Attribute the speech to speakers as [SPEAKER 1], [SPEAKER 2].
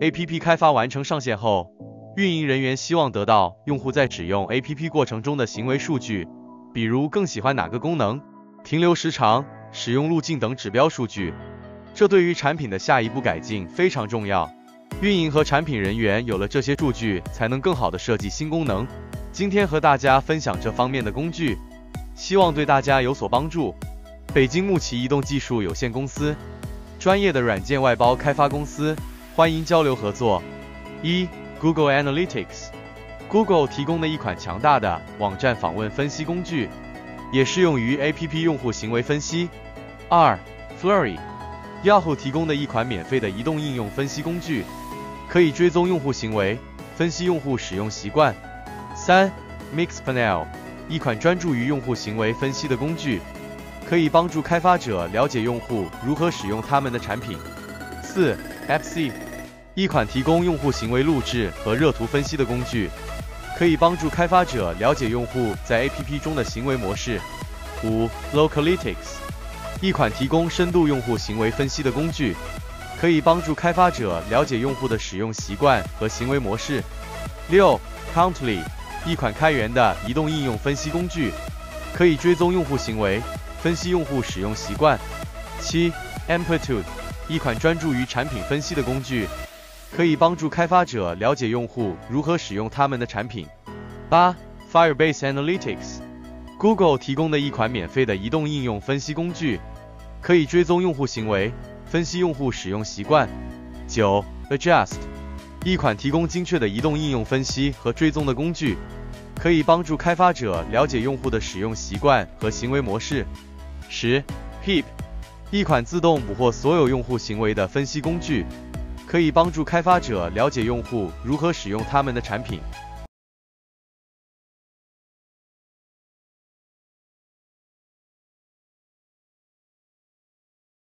[SPEAKER 1] App 开发完成上线后，运营人员希望得到用户在使用 App 过程中的行为数据，比如更喜欢哪个功能、停留时长、使用路径等指标数据。这对于产品的下一步改进非常重要。运营和产品人员有了这些数据，才能更好地设计新功能。今天和大家分享这方面的工具，希望对大家有所帮助。北京木奇移动技术有限公司，专业的软件外包开发公司，欢迎交流合作。Google Analytics。Google 提供的一款强大的网站访问分析工具，也适用于 App 用户行为分析。Flurry。Yahoo 提供的一款免费的移动应用分析工具，可以追踪用户行为，分析用户使用习惯。Mixpanel， 一款专注于用户行为分析的工具，可以帮助开发者了解用户如何使用他们的产品。Appsy， 一款提供用户行为录制和热图分析的工具，可以帮助开发者了解用户在 App 中的行为模式。Localytics，一款提供深度用户行为分析的工具，可以帮助开发者了解用户的使用习惯和行为模式。Countly， 一款开源的移动应用分析工具，可以追踪用户行为，分析用户使用习惯。Amplitude， 一款专注于产品分析的工具，可以帮助开发者了解用户如何使用他们的产品。Firebase Analytics，Google 提供的一款免费的移动应用分析工具，可以追踪用户行为，分析用户使用习惯。Adjust， 一款提供精确的移动应用分析和追踪的工具，可以帮助开发者了解用户的使用习惯和行为模式。Heap， 一款自动捕获所有用户行为的分析工具，可以帮助开发者了解用户如何使用他们的产品。